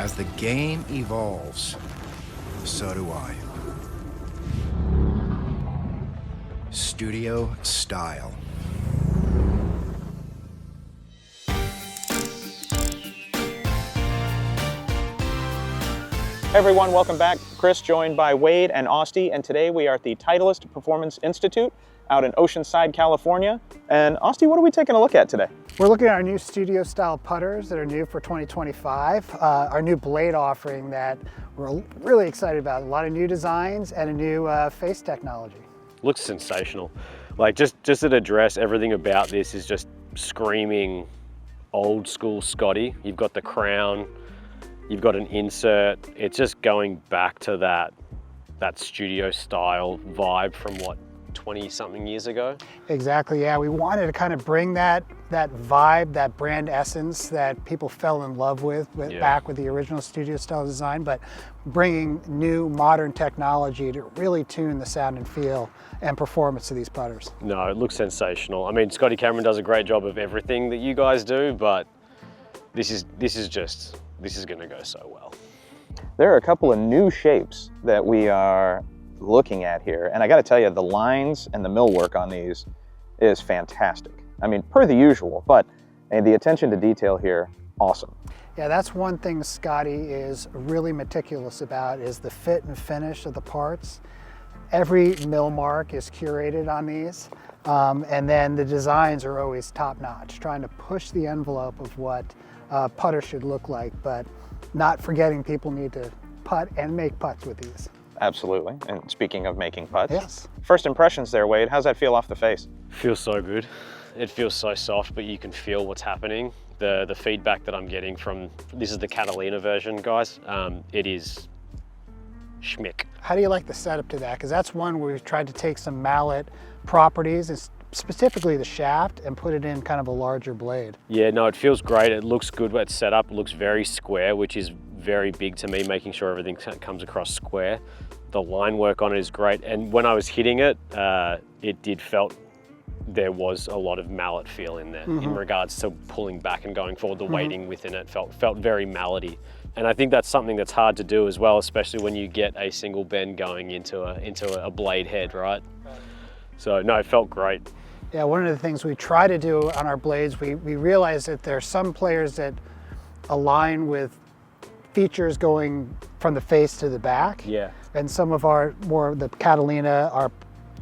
As the game evolves, so do I. Studio style. Hey everyone, welcome back. Kris joined by Wadeh and Austie, and today we are at the Titleist Performance Institute out in Oceanside, California. And Austie, what are we taking a look at today? We're looking at our new studio style putters that are new for 2025, our new blade offering that we're really excited about. A lot of new designs and a new face technology. Looks sensational. Like just at address, everything about this is just screaming old school Scotty. You've got the crown, you've got an insert. It's just going back to that studio style vibe from what, 20 something years ago? Exactly, yeah. We wanted to kind of bring that vibe, that brand essence that people fell in love with back with the original studio style design, but bringing new modern technology to really tune the sound and feel and performance of these putters. No, it looks sensational. I mean, Scotty Cameron does a great job of everything that you guys do, but this is gonna go so well. There are a couple of new shapes that we are looking at here, and I got to tell you, the lines and the millwork on these is fantastic. I mean, per the usual, but the attention to detail here, awesome. Yeah, that's one thing Scotty is really meticulous about, is the fit and finish of the parts. Every mill mark is curated on these, and then the designs are always top-notch, trying to push the envelope of what putter should look like, but not forgetting people need to putt and make putts with these. Absolutely. And speaking of making putts, yes. First impressions there, Wadeh. How's that feel off the face? Feels so good. It feels so soft, but you can feel what's happening. The feedback that I'm getting from, this is the Catalina version, guys. It is schmick. How do you like the setup to that? Because that's one where we've tried to take some mallet properties, and specifically the shaft, and put it in kind of a larger blade. Yeah, no, it feels great. It looks good when it's set up. It looks very square, which is very big to me, making sure everything comes across square. The line work on it is great. And when I was hitting it, there was a lot of mallet feel in there in regards to pulling back and going forward. The weighting within it felt very mallety. And I think that's something that's hard to do as well, especially when you get a single bend going into a blade head, right? So no, it felt great. Yeah, one of the things we try to do on our blades, we realize that there are some players that align with features going from the face to the back. Yeah. And some of the Catalina, our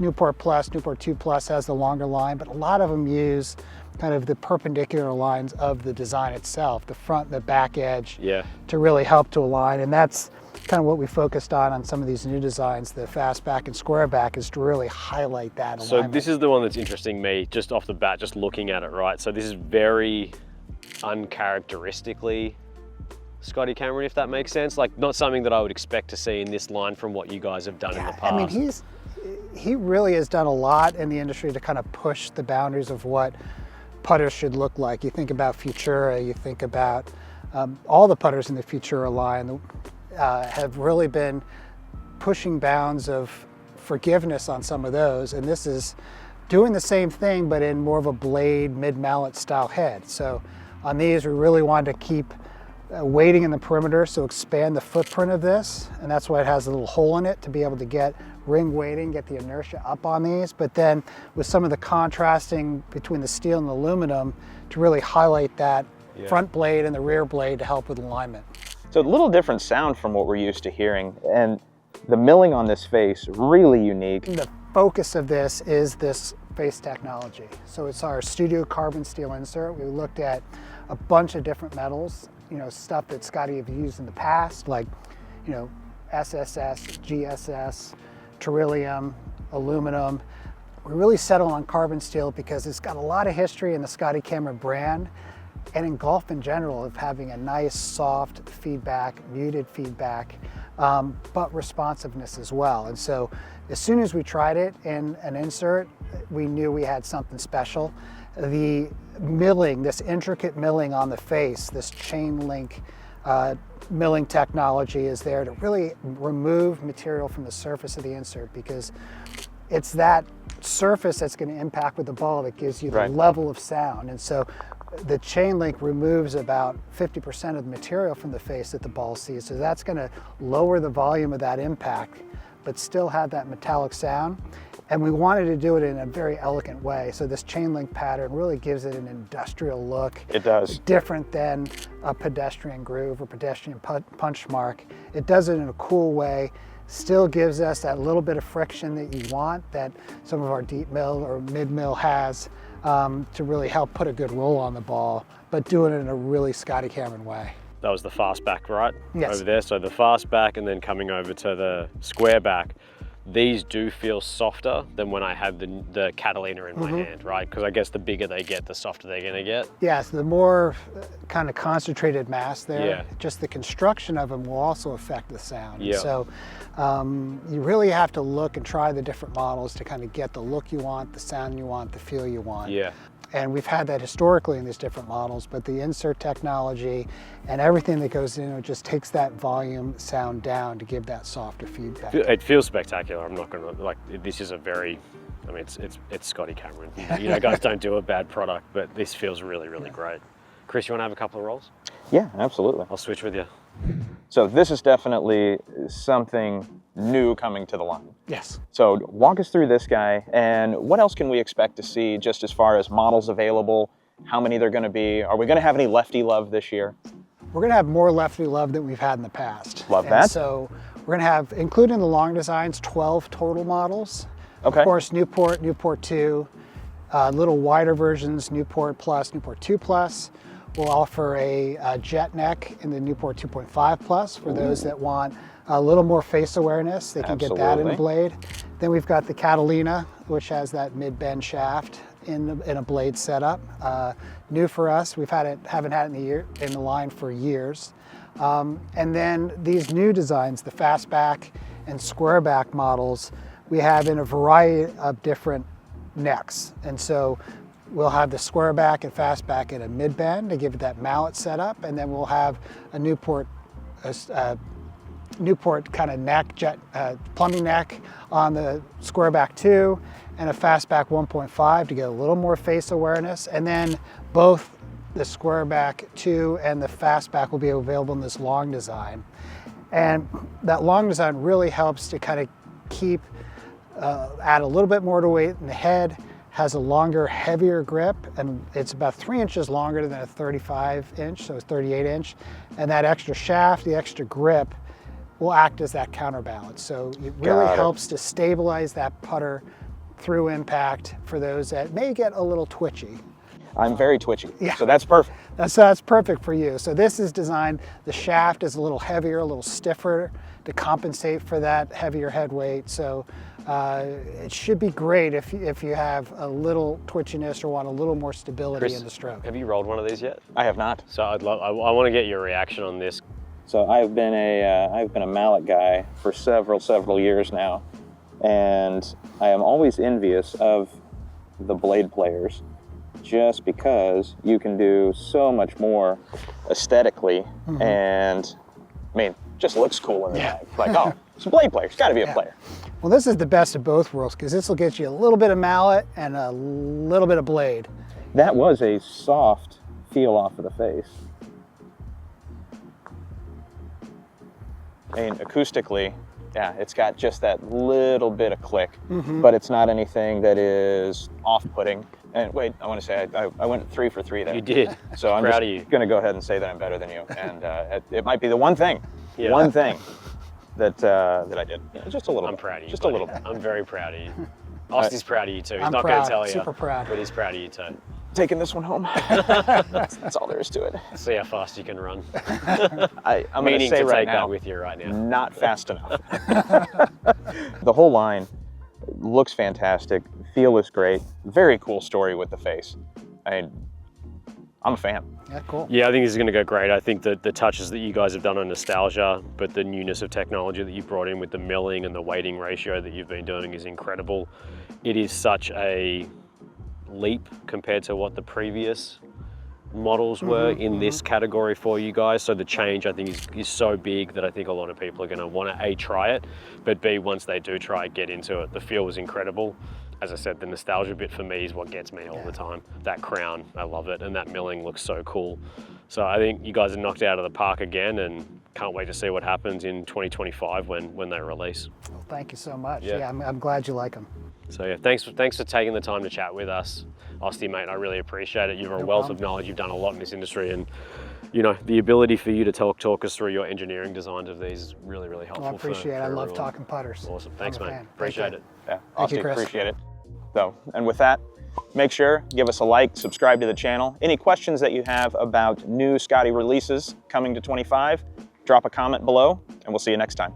Newport Plus, Newport 2 Plus has the longer line, but a lot of them use kind of the perpendicular lines of the design itself, the front and the back edge, to really help to align. And that's kind of what we focused on some of these new designs, the fast back and square back, is to really highlight that alignment. So this is the one that's interesting me, just off the bat, just looking at it, right? So this is very uncharacteristically Scotty Cameron, if that makes sense. Like, not something that I would expect to see in this line from what you guys have done in the past. I mean, he really has done a lot in the industry to kind of push the boundaries of what putters should look like. You think about Futura, you think about all the putters in the Futura line have really been pushing bounds of forgiveness on some of those, and this is doing the same thing but in more of a blade mid-mallet style head. So on these, we really wanted to keep weighting in the perimeter, so expand the footprint of this, and that's why it has a little hole in it to be able to get ring weighting, get the inertia up on these, but then with some of the contrasting between the steel and the aluminum to really highlight that front blade and the rear blade to help with alignment. So a little different sound from what we're used to hearing, and the milling on this face, really unique. The focus of this is this face technology. So it's our studio carbon steel insert. We looked at a bunch of different metals, stuff that Scotty have used in the past, like, SSS, GSS, beryllium, aluminum. We really settled on carbon steel because it's got a lot of history in the Scotty Cameron brand and in golf in general of having a nice soft feedback, muted feedback, but responsiveness as well. And so as soon as we tried it in an insert, we knew we had something special. The milling, this intricate milling on the face, this chain link milling technology is there to really remove material from the surface of the insert, because it's that surface that's going to impact with the ball that gives you the level of sound. And so the chain link removes about 50% of the material from the face that the ball sees. So that's going to lower the volume of that impact, but still have that metallic sound. And we wanted to do it in a very elegant way. So this chain link pattern really gives it an industrial look. It does. Different than a pedestrian groove or pedestrian punch mark. It does it in a cool way. Still gives us that little bit of friction that you want, that some of our deep mill or mid mill has, to really help put a good roll on the ball, but doing it in a really Scotty Cameron way. That was the fast back, right? Yes. Over there, so the fast back and then coming over to the square back. These do feel softer than when I have the Catalina in my hand, right? Because I guess the bigger they get, the softer they're gonna get. Yes, the more kind of concentrated mass there, Yeah. just the construction of them will also affect the sound. Yeah. So you really have to look and try the different models to kind of get the look you want, the sound you want, the feel you want. Yeah. And we've had that historically in these different models, but the insert technology and everything that goes in it just takes that volume sound down to give that softer feedback. It feels spectacular. I'm not gonna, like, this is a very, I mean, it's Scotty Cameron. You know, guys don't do a bad product, but this feels really, really great. Kris, you wanna have a couple of rolls? Yeah, absolutely. I'll switch with you. So this is definitely something new coming to the line. Yes. So walk us through this guy, and what else can we expect to see just as far as models available, how many they're gonna be? Are we gonna have any lefty love this year? We're gonna have more lefty love than we've had in the past. Love And that. so we're gonna have, including the long designs, 12 total models. Okay. Of course, Newport, Newport 2, little wider versions, Newport Plus, Newport 2 Plus. We'll offer a jet neck in the Newport 2.5 Plus for those that want a little more face awareness. They can get that in a blade. Then we've got the Catalina, which has that mid-bend shaft in a blade setup. New for us. Haven't had it in the line for years. And then these new designs, the fastback and square back models, we have in a variety of different necks. And so we'll have the square back and fastback in a mid bend to give it that mallet setup, and then we'll have a Newport kind of neck, plumbing neck on the square back 2, and a fastback 1.5 to get a little more face awareness. And then both the square back 2 and the fastback will be available in this long design. And that long design really helps to kind of keep, add a little bit more to weight in the head, has a longer, heavier grip, and it's about 3 inches longer than a 35 inch, so it's 38 inch. And that extra shaft, the extra grip, will act as that counterbalance. So it really helps to stabilize that putter through impact for those that may get a little twitchy. I'm very twitchy, Yeah. so that's perfect. That's perfect for you. So this is designed, the shaft is a little heavier, a little stiffer to compensate for that heavier head weight. So it should be great if you have a little twitchiness or want a little more stability Kris, in the stroke. have you rolled one of these yet? I have not. So I want to get your reaction on this. So I've been a mallet guy for several years now, and I am always envious of the blade players, just because you can do so much more aesthetically, and I mean, just looks cool in the eye. Like, oh, it's a blade player. It's got to be a player. Well, this is the best of both worlds because this will get you a little bit of mallet and a little bit of blade. That was a soft feel off of the face. I mean, acoustically, yeah, it's got just that little bit of click, but it's not anything that is off-putting. And wait, I want to say I went 3 for 3 there. You did. So I'm proud just of you. going to go ahead and say that I'm better than you, and it might be the one thing Yeah. that I did. Yeah, just a little. I'm bit. proud of you. Just buddy. a little bit. I'm very proud of you. Austie's proud of you too. He's I'm not going proud, to tell you. super proud. But he's proud of you too. Taking this one home. That's all there is to it. See how fast you can run. I'm going to Meaning say to right take now, that with you right now. not fast enough. The whole line looks fantastic. Feel is great. Very cool story with the face. I'm a fan. Yeah, cool. Yeah, I think this is going to go great. I think that the touches that you guys have done on nostalgia, but the newness of technology that you brought in with the milling and the weighting ratio that you've been doing is incredible. It is such a leap compared to what the previous models were in this category for you guys. So the change, I think, is so big that I think a lot of people are going to want to A, try it, but B, once they do try it, get into it. The feel was incredible. as I said, the nostalgia bit for me is what gets me all the time. That crown, I love it, and that milling looks so cool. So I think you guys are knocked out of the park again, and can't wait to see what happens in 2025 when they release. Well, thank you so much. Yeah. Yeah, I'm glad you like them. So yeah, thanks for taking the time to chat with us, Austie, mate. I really appreciate it. You're a wealth of knowledge. You've done a lot in this industry, and you know, the ability for you to talk us through your engineering designs of these is really, really helpful. Well, I appreciate it. I love everyone. talking putters. Awesome. Thanks, I'm a mate. fan. Appreciate it. Yeah, Thank you, Austie, Kris. appreciate it. So, and with that, make sure, give us a like, subscribe to the channel. Any questions that you have about new Scotty releases coming to 25, drop a comment below, and we'll see you next time.